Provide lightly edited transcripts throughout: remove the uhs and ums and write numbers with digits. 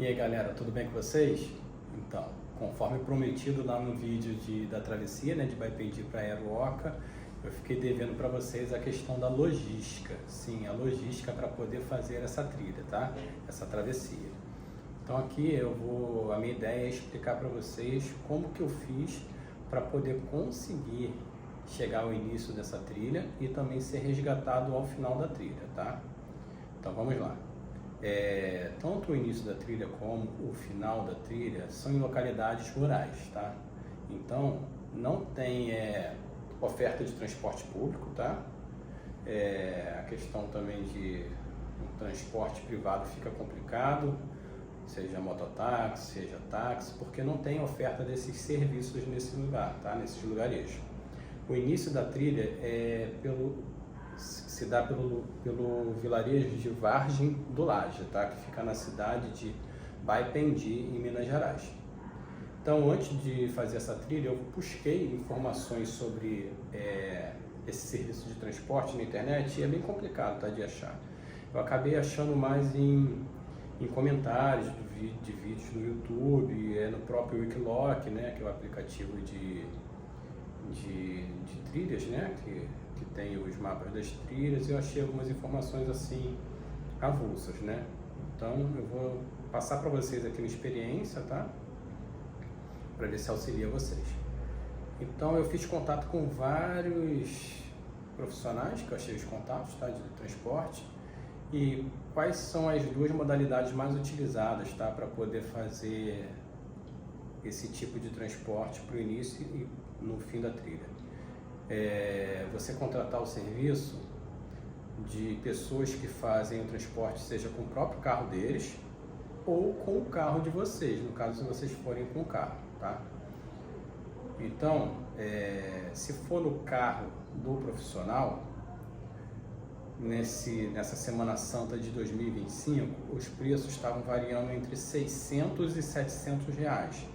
E aí galera, tudo bem com vocês? Então, conforme prometido lá no vídeo da travessia, né, de Baipendi para Aruoca, eu fiquei devendo para vocês a questão da logística. Sim, a logística para poder fazer essa trilha, tá? Essa travessia. Então aqui a minha ideia é explicar para vocês como que eu fiz para poder conseguir chegar ao início dessa trilha e também ser resgatado ao final da trilha, tá? Então vamos lá. Tanto o início da trilha como o final da trilha são em localidades rurais, tá? Então não tem oferta de transporte público, tá? A questão também de um transporte privado fica complicado, seja mototáxi, seja táxi, porque não tem oferta desses serviços nesse lugar, tá? Nesses lugarejos. O início da trilha se dá pelo vilarejo de Vargem do Laje, tá? Que fica na cidade de Baipendi, em Minas Gerais. Então, antes de fazer essa trilha, eu busquei informações sobre esse serviço de transporte na internet e é bem complicado, tá, de achar. Eu acabei achando mais em comentários de vídeos no YouTube, no próprio Wikiloc, né, que é o aplicativo de trilhas, né, que tem os mapas das trilhas, e eu achei algumas informações assim avulsas, né? Então eu vou passar para vocês aqui uma experiência, tá? Para ver se auxilia vocês. Então eu fiz contato com vários profissionais, que eu achei os contatos, tá, de transporte, e quais são as duas modalidades mais utilizadas, tá, para poder fazer esse tipo de transporte para o início e no fim da trilha. Você contratar o serviço de pessoas que fazem o transporte, seja com o próprio carro deles ou com o carro de vocês, no caso se vocês forem com o carro, tá? Então, se for no carro do profissional, nessa Semana Santa de 2025, os preços estavam variando entre 600 e 700 reais.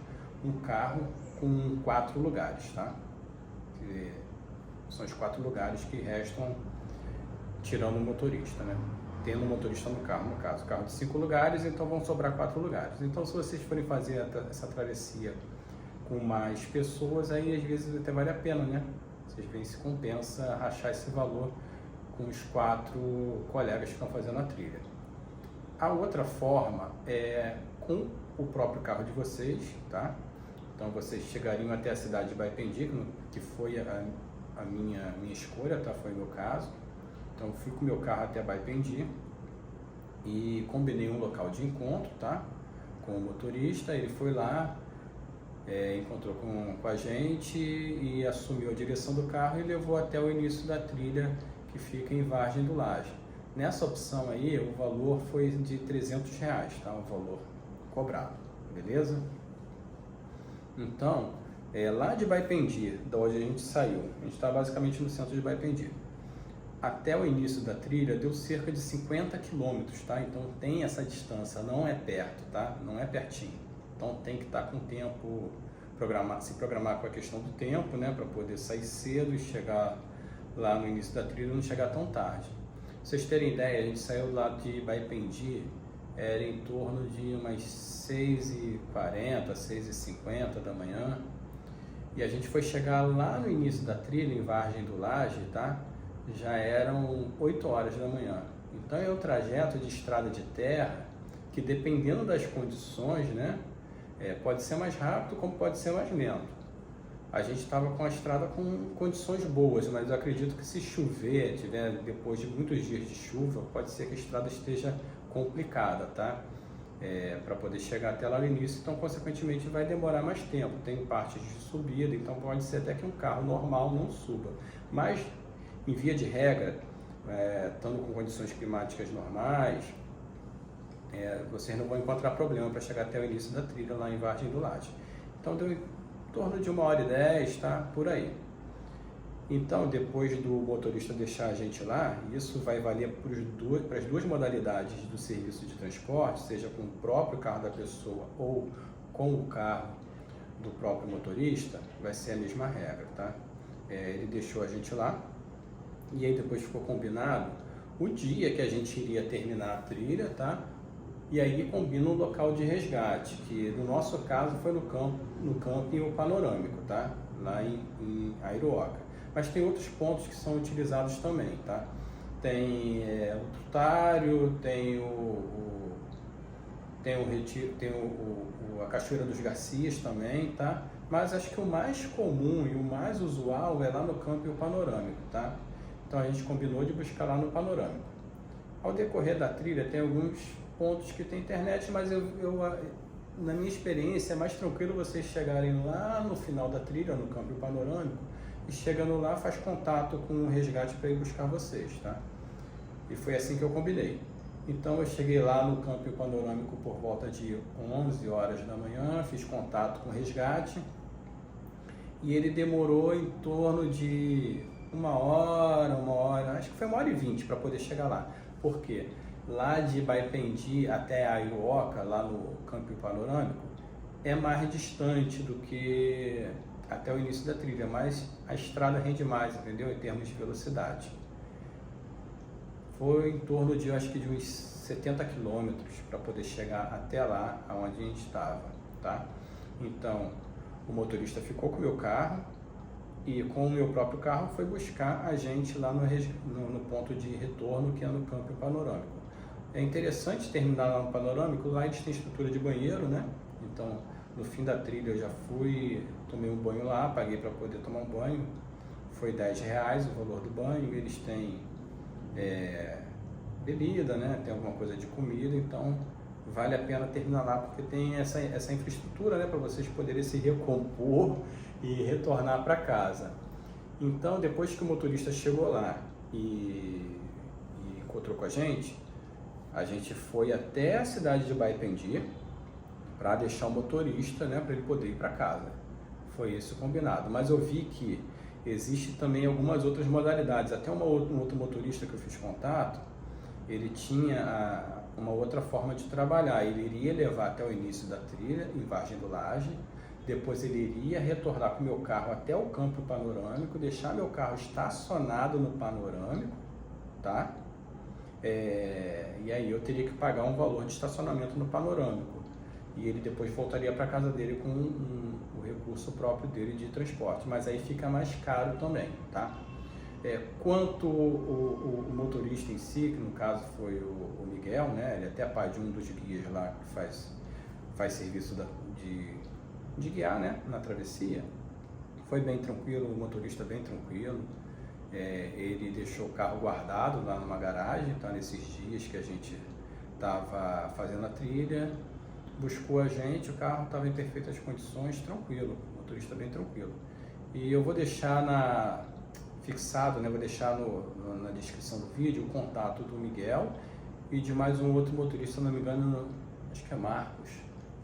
Um carro com 4 lugares, tá? Que são os 4 lugares que restam tirando o motorista, né? Tendo o motorista no carro, no caso, carro de 5 lugares, então vão sobrar 4 lugares. Então, se vocês forem fazer essa travessia com mais pessoas, aí às vezes até vale a pena, né? Vocês veem se compensa rachar esse valor com os 4 colegas que estão fazendo a trilha. A outra forma é com o próprio carro de vocês, tá? Então vocês chegariam até a cidade de Baipendi, que foi a minha escolha, tá? Foi o meu caso. Então fui com o meu carro até Baipendi e combinei um local de encontro, tá? Com o motorista, ele foi lá, encontrou com a gente e assumiu a direção do carro e levou até o início da trilha, que fica em Vargem do Laje. Nessa opção aí, o valor foi de 300 reais, tá? O valor cobrado, beleza? Então, lá de Baipendi, da onde a gente saiu, a gente está basicamente no centro de Baipendi, até o início da trilha deu cerca de 50 quilômetros, tá? Então tem essa distância, não é perto, tá? Não é pertinho. Então tem que estar com o tempo, se programar com a questão do tempo, né? Para poder sair cedo e chegar lá no início da trilha e não chegar tão tarde. Pra vocês terem ideia, a gente saiu lá de Baipendi, era em torno de umas 6h40, 6h50 da manhã, e a gente foi chegar lá no início da trilha, em Vargem do Laje, tá? Já eram 8 horas da manhã. Então é um trajeto de estrada de terra que, dependendo das condições, né, pode ser mais rápido como pode ser mais lento. A gente estava com a estrada com condições boas, mas eu acredito que se chover, depois de muitos dias de chuva, pode ser que a estrada esteja complicada, tá? Para poder chegar até lá no início, então consequentemente vai demorar mais tempo. Tem partes de subida, então pode ser até que um carro normal não suba. Mas, em via de regra, estando com condições climáticas normais, vocês não vão encontrar problema para chegar até o início da trilha lá em Vargem do Laje. Então deu em torno de 1h10, tá? Por aí. Então, depois do motorista deixar a gente lá, isso vai valer para as duas modalidades do serviço de transporte, seja com o próprio carro da pessoa ou com o carro do próprio motorista, vai ser a mesma regra, tá? Ele deixou a gente lá e aí depois ficou combinado o dia que a gente iria terminar a trilha, tá? e aí combina um local de resgate, que no nosso caso foi no camping o Panorâmico, tá? Lá em Airoca. Mas tem outros pontos que são utilizados também, tá? Tem o Tutário, tem a Cachoeira dos Garcias também, tá? Mas acho que o mais comum e o mais usual é lá no camping o Panorâmico, tá? Então a gente combinou de buscar lá no Panorâmico. Ao decorrer da trilha tem alguns pontos que tem internet, mas na minha experiência é mais tranquilo vocês chegarem lá no final da trilha, no camping Panorâmico, e chegando lá faz contato com o resgate para ir buscar vocês, tá? E foi assim que eu combinei. Então eu cheguei lá no camping Panorâmico por volta de 11 horas da manhã, fiz contato com o resgate e ele demorou em torno de uma hora, acho que foi 1h20 para poder chegar lá. Por quê? Lá de Baipendi até Airoca, lá no camping Panorâmico, é mais distante do que até o início da trilha, mas a estrada rende mais, entendeu? Em termos de velocidade. Foi em torno de, acho que de uns 70 quilômetros para poder chegar até lá, onde a gente estava, tá? Então, o motorista ficou com o meu carro e com o meu próprio carro foi buscar a gente lá no ponto de retorno, que é no camping Panorâmico. É interessante terminar lá no Panorâmico, lá eles têm estrutura de banheiro, né? Então, no fim da trilha eu já fui, tomei um banho lá, paguei para poder tomar um banho, foi R$10 o valor do banho, eles têm bebida, né? Tem alguma coisa de comida, então vale a pena terminar lá porque tem essa infraestrutura, né? Para vocês poderem se recompor e retornar para casa. Então, depois que o motorista chegou lá e encontrou com a gente foi até a cidade de Baipendi para deixar o motorista, né? Para ele poder ir para casa. Foi isso combinado. Mas eu vi que existe também algumas outras modalidades. Até um outro motorista que eu fiz contato, ele tinha uma outra forma de trabalhar. Ele iria levar até o início da trilha, em Vargem do Lage, depois ele iria retornar com o meu carro até o campo Panorâmico, deixar meu carro estacionado no Panorâmico, tá? E aí eu teria que pagar um valor de estacionamento no Panorâmico. E ele depois voltaria para casa dele com o recurso próprio dele de transporte, mas aí fica mais caro também, tá? Quanto o motorista em si, que no caso foi o Miguel, né? Ele é até pai de um dos guias lá que faz serviço de guiar, né? Na travessia. Foi bem tranquilo, o motorista bem tranquilo. Ele deixou o carro guardado lá numa garagem, tá? Nesses dias que a gente estava fazendo a trilha, buscou a gente, o carro estava em perfeitas condições, tranquilo, o motorista bem tranquilo. E eu vou deixar fixado, né? Vou deixar na descrição do vídeo o contato do Miguel e de mais um outro motorista, se não me engano, acho que é Marcos,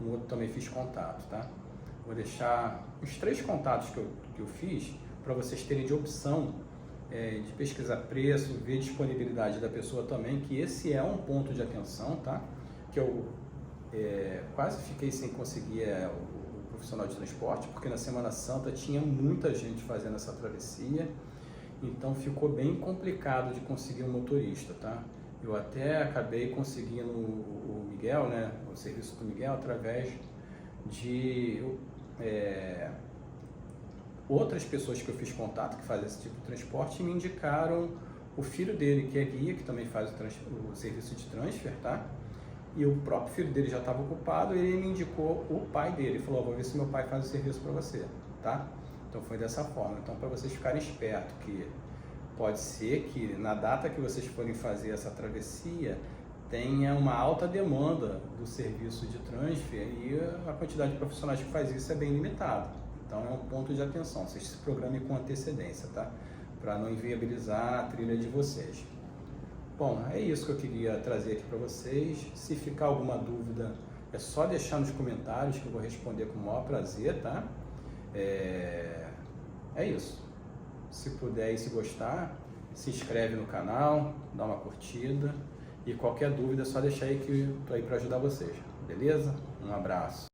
um outro também fiz contato, tá? Vou deixar os 3 contatos que eu fiz para vocês terem de opção de pesquisar preço, ver disponibilidade da pessoa também, que esse é um ponto de atenção, tá? Que eu quase fiquei sem conseguir o profissional de transporte, porque na Semana Santa tinha muita gente fazendo essa travessia, então ficou bem complicado de conseguir um motorista, tá? Eu até acabei conseguindo o Miguel, né? O serviço do Miguel através de outras pessoas que eu fiz contato que fazem esse tipo de transporte e me indicaram o filho dele, que é guia, que também faz o serviço de transfer, tá? E o próprio filho dele já estava ocupado e ele me indicou o pai dele. Ele falou, vou ver se meu pai faz o serviço para você, tá? Então foi dessa forma. Então, para vocês ficarem espertos, que pode ser que na data que vocês forem fazer essa travessia tenha uma alta demanda do serviço de transfer e a quantidade de profissionais que faz isso é bem limitada. Então é um ponto de atenção, vocês se programem com antecedência, tá? Para não inviabilizar a trilha de vocês. Bom, é isso que eu queria trazer aqui para vocês. Se ficar alguma dúvida, é só deixar nos comentários que eu vou responder com o maior prazer, tá? É isso. Se puder e se gostar, se inscreve no canal, dá uma curtida e qualquer dúvida é só deixar aí que eu tô aí para ajudar vocês, beleza? Um abraço.